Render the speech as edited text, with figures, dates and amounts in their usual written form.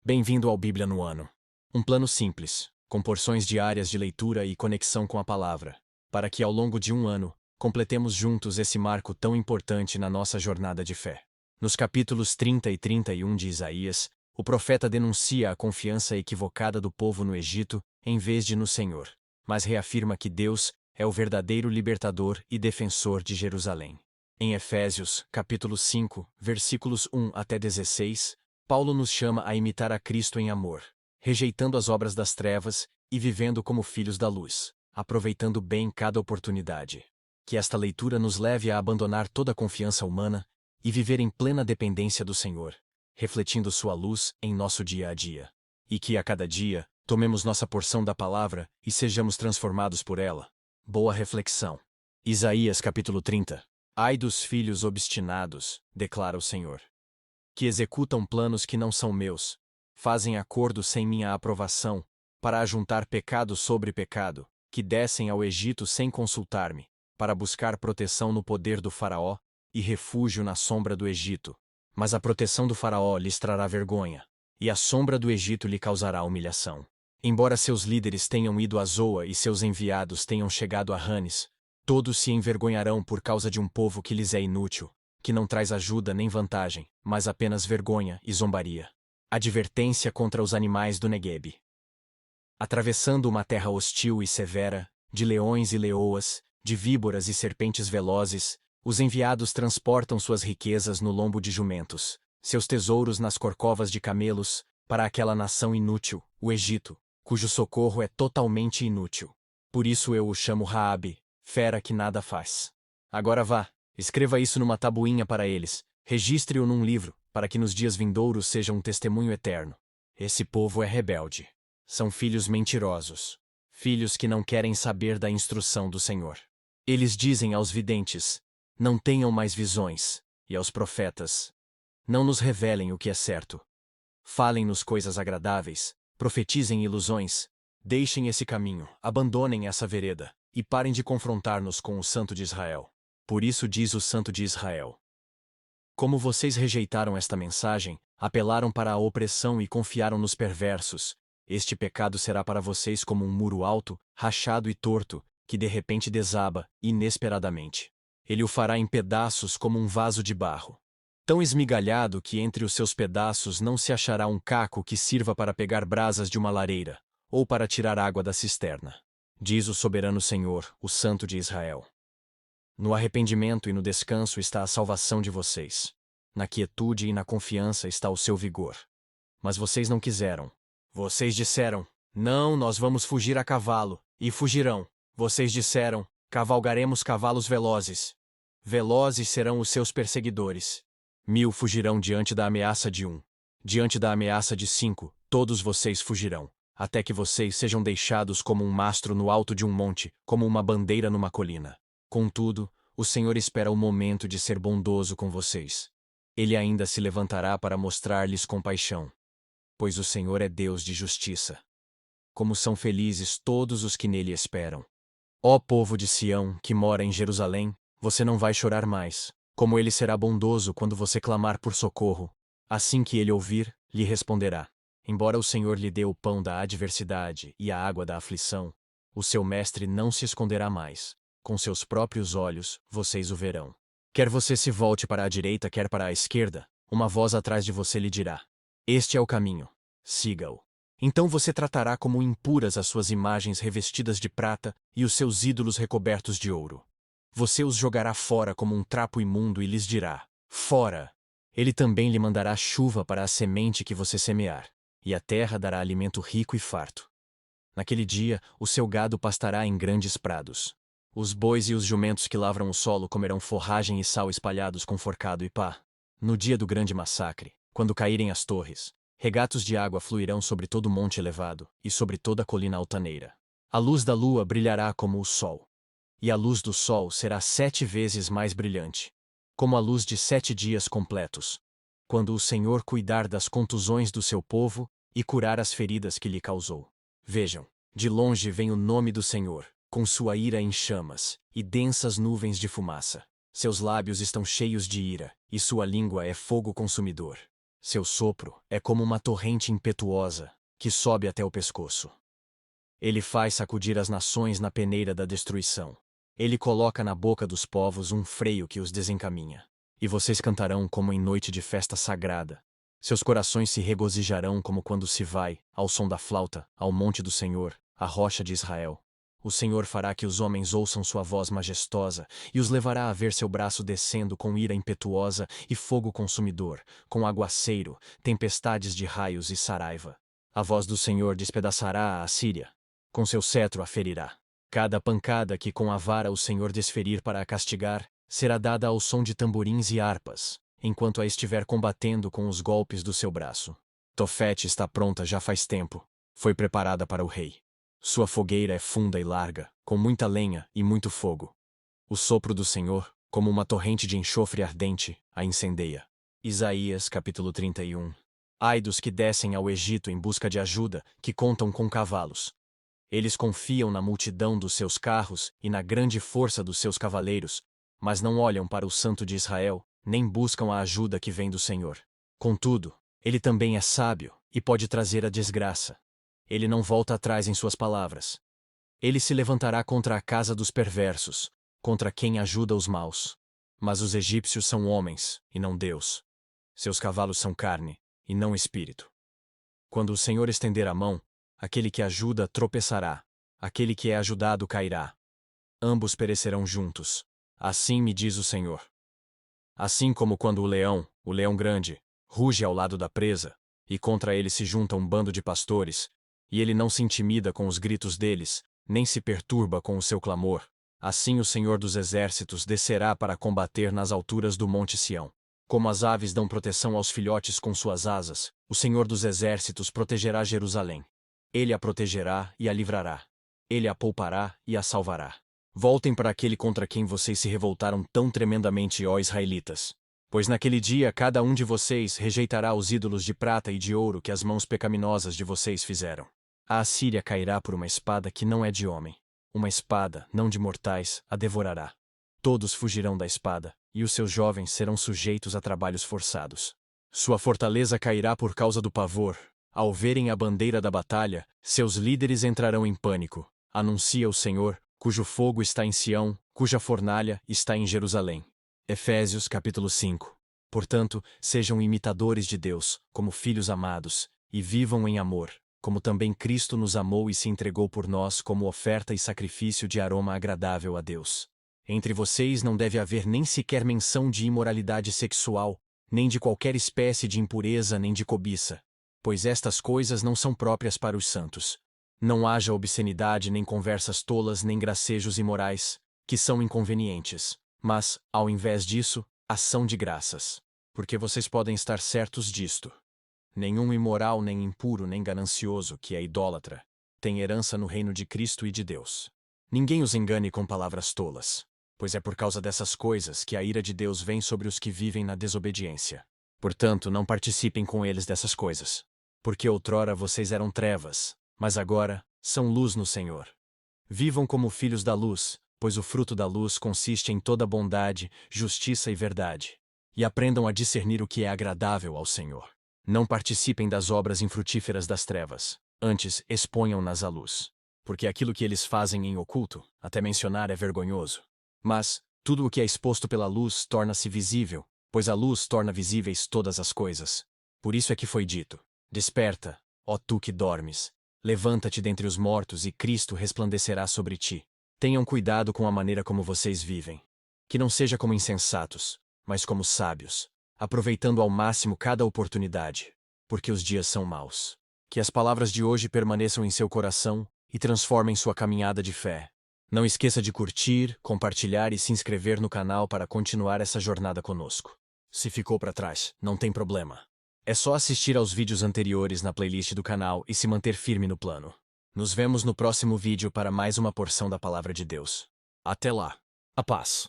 Bem-vindo ao Bíblia no Ano. Um plano simples, com porções diárias de leitura e conexão com a palavra, para que ao longo de um ano, completemos juntos esse marco tão importante na nossa jornada de fé. Nos capítulos 30 e 31 de Isaías, o profeta denuncia a confiança equivocada do povo no Egito em vez de no Senhor, mas reafirma que Deus é o verdadeiro libertador e defensor de Jerusalém. Em Efésios, capítulo 5, versículos 1 até 16, Paulo nos chama a imitar a Cristo em amor, rejeitando as obras das trevas e vivendo como filhos da luz, aproveitando bem cada oportunidade. Que esta leitura nos leve a abandonar toda a confiança humana e viver em plena dependência do Senhor, refletindo sua luz em nosso dia a dia. E que a cada dia, tomemos nossa porção da palavra e sejamos transformados por ela. Boa reflexão. Isaías capítulo 30. Ai dos filhos obstinados, declara o Senhor, que executam planos que não são meus, fazem acordos sem minha aprovação, para ajuntar pecado sobre pecado, que descem ao Egito sem consultar-me, para buscar proteção no poder do Faraó e refúgio na sombra do Egito. Mas a proteção do Faraó lhes trará vergonha, e a sombra do Egito lhe causará humilhação. Embora seus líderes tenham ido a Zoa e seus enviados tenham chegado a Ranes, todos se envergonharão por causa de um povo que lhes é inútil, que não traz ajuda nem vantagem, mas apenas vergonha e zombaria. Advertência contra os animais do Negueb. Atravessando uma terra hostil e severa, de leões e leoas, de víboras e serpentes velozes, os enviados transportam suas riquezas no lombo de jumentos, seus tesouros nas corcovas de camelos, para aquela nação inútil, o Egito, cujo socorro é totalmente inútil. Por isso eu o chamo Raabe, fera que nada faz. Agora vá, escreva isso numa tabuinha para eles, registre-o num livro, para que nos dias vindouros seja um testemunho eterno. Esse povo é rebelde. São filhos mentirosos. Filhos que não querem saber da instrução do Senhor. Eles dizem aos videntes: não tenham mais visões, e aos profetas: não nos revelem o que é certo. Falem-nos coisas agradáveis, profetizem ilusões, deixem esse caminho, abandonem essa vereda, e parem de confrontar-nos com o Santo de Israel. Por isso diz o Santo de Israel: como vocês rejeitaram esta mensagem, apelaram para a opressão e confiaram nos perversos, este pecado será para vocês como um muro alto, rachado e torto, que de repente desaba, inesperadamente. Ele o fará em pedaços como um vaso de barro. Tão esmigalhado que entre os seus pedaços não se achará um caco que sirva para pegar brasas de uma lareira, ou para tirar água da cisterna. Diz o soberano Senhor, o Santo de Israel. No arrependimento e no descanso está a salvação de vocês. Na quietude e na confiança está o seu vigor. Mas vocês não quiseram. Vocês disseram: não, nós vamos fugir a cavalo, e fugirão. Vocês disseram: cavalgaremos cavalos velozes. Velozes serão os seus perseguidores. 1000 fugirão diante da ameaça de 1. Diante da ameaça de 5, todos vocês fugirão, até que vocês sejam deixados como um mastro no alto de um monte, como uma bandeira numa colina. Contudo, o Senhor espera o momento de ser bondoso com vocês. Ele ainda se levantará para mostrar-lhes compaixão, pois o Senhor é Deus de justiça. Como são felizes todos os que nele esperam. Ó povo de Sião, que mora em Jerusalém, você não vai chorar mais. Como ele será bondoso quando você clamar por socorro. Assim que ele ouvir, lhe responderá. Embora o Senhor lhe dê o pão da adversidade e a água da aflição, o seu mestre não se esconderá mais. Com seus próprios olhos, vocês o verão. Quer você se volte para a direita, quer para a esquerda, uma voz atrás de você lhe dirá: este é o caminho, siga-o. Então você tratará como impuras as suas imagens revestidas de prata e os seus ídolos recobertos de ouro. Você os jogará fora como um trapo imundo e lhes dirá: fora! Ele também lhe mandará chuva para a semente que você semear, e a terra dará alimento rico e farto. Naquele dia, o seu gado pastará em grandes prados. Os bois e os jumentos que lavram o solo comerão forragem e sal espalhados com forcado e pá. No dia do grande massacre, quando caírem as torres, regatos de água fluirão sobre todo o monte elevado e sobre toda a colina altaneira. A luz da lua brilhará como o sol. E a luz do sol será 7 vezes mais brilhante, como a luz de 7 dias completos, quando o Senhor cuidar das contusões do seu povo e curar as feridas que lhe causou. Vejam, de longe vem o nome do Senhor, com sua ira em chamas, e densas nuvens de fumaça. Seus lábios estão cheios de ira, e sua língua é fogo consumidor. Seu sopro é como uma torrente impetuosa que sobe até o pescoço. Ele faz sacudir as nações na peneira da destruição. Ele coloca na boca dos povos um freio que os desencaminha. E vocês cantarão como em noite de festa sagrada. Seus corações se regozijarão como quando se vai, ao som da flauta, ao monte do Senhor, a rocha de Israel. O Senhor fará que os homens ouçam sua voz majestosa e os levará a ver seu braço descendo com ira impetuosa e fogo consumidor, com aguaceiro, tempestades de raios e saraiva. A voz do Senhor despedaçará a Assíria. Com seu cetro a ferirá. Cada pancada que com a vara o Senhor desferir para a castigar, será dada ao som de tamborins e harpas, enquanto a estiver combatendo com os golpes do seu braço. Tofete está pronta já faz tempo. Foi preparada para o rei. Sua fogueira é funda e larga, com muita lenha e muito fogo. O sopro do Senhor, como uma torrente de enxofre ardente, a incendeia. Isaías capítulo 31. Ai dos que descem ao Egito em busca de ajuda, que contam com cavalos. Eles confiam na multidão dos seus carros e na grande força dos seus cavaleiros, mas não olham para o Santo de Israel, nem buscam a ajuda que vem do Senhor. Contudo, ele também é sábio e pode trazer a desgraça. Ele não volta atrás em suas palavras. Ele se levantará contra a casa dos perversos, contra quem ajuda os maus. Mas os egípcios são homens, e não Deus. Seus cavalos são carne, e não espírito. Quando o Senhor estender a mão, aquele que ajuda tropeçará, aquele que é ajudado cairá. Ambos perecerão juntos. Assim me diz o Senhor. Assim como quando o leão grande, ruge ao lado da presa, e contra ele se junta um bando de pastores, e ele não se intimida com os gritos deles, nem se perturba com o seu clamor, assim o Senhor dos Exércitos descerá para combater nas alturas do Monte Sião. Como as aves dão proteção aos filhotes com suas asas, o Senhor dos Exércitos protegerá Jerusalém. Ele a protegerá e a livrará. Ele a poupará e a salvará. Voltem para aquele contra quem vocês se revoltaram tão tremendamente, ó israelitas. Pois naquele dia cada um de vocês rejeitará os ídolos de prata e de ouro que as mãos pecaminosas de vocês fizeram. A Assíria cairá por uma espada que não é de homem. Uma espada, não de mortais, a devorará. Todos fugirão da espada, e os seus jovens serão sujeitos a trabalhos forçados. Sua fortaleza cairá por causa do pavor. Ao verem a bandeira da batalha, seus líderes entrarão em pânico. Anuncia o Senhor, cujo fogo está em Sião, cuja fornalha está em Jerusalém. Efésios capítulo 5. Portanto, sejam imitadores de Deus, como filhos amados, e vivam em amor, como também Cristo nos amou e se entregou por nós como oferta e sacrifício de aroma agradável a Deus. Entre vocês não deve haver nem sequer menção de imoralidade sexual, nem de qualquer espécie de impureza nem de cobiça, pois estas coisas não são próprias para os santos. Não haja obscenidade, nem conversas tolas, nem gracejos imorais, que são inconvenientes, mas, ao invés disso, ação de graças. Porque vocês podem estar certos disto. Nenhum imoral, nem impuro, nem ganancioso, que é idólatra, tem herança no reino de Cristo e de Deus. Ninguém os engane com palavras tolas, pois é por causa dessas coisas que a ira de Deus vem sobre os que vivem na desobediência. Portanto, não participem com eles dessas coisas. Porque outrora vocês eram trevas, mas agora são luz no Senhor. Vivam como filhos da luz, pois o fruto da luz consiste em toda bondade, justiça e verdade. E aprendam a discernir o que é agradável ao Senhor. Não participem das obras infrutíferas das trevas, antes exponham-nas à luz. Porque aquilo que eles fazem em oculto, até mencionar é vergonhoso. Mas, tudo o que é exposto pela luz torna-se visível, pois a luz torna visíveis todas as coisas. Por isso é que foi dito: desperta, ó tu que dormes. Levanta-te dentre os mortos e Cristo resplandecerá sobre ti. Tenham cuidado com a maneira como vocês vivem. Que não seja como insensatos, mas como sábios, aproveitando ao máximo cada oportunidade, porque os dias são maus. Que as palavras de hoje permaneçam em seu coração e transformem sua caminhada de fé. Não esqueça de curtir, compartilhar e se inscrever no canal para continuar essa jornada conosco. Se ficou para trás, não tem problema. É só assistir aos vídeos anteriores na playlist do canal e se manter firme no plano. Nos vemos no próximo vídeo para mais uma porção da Palavra de Deus. Até lá. A paz.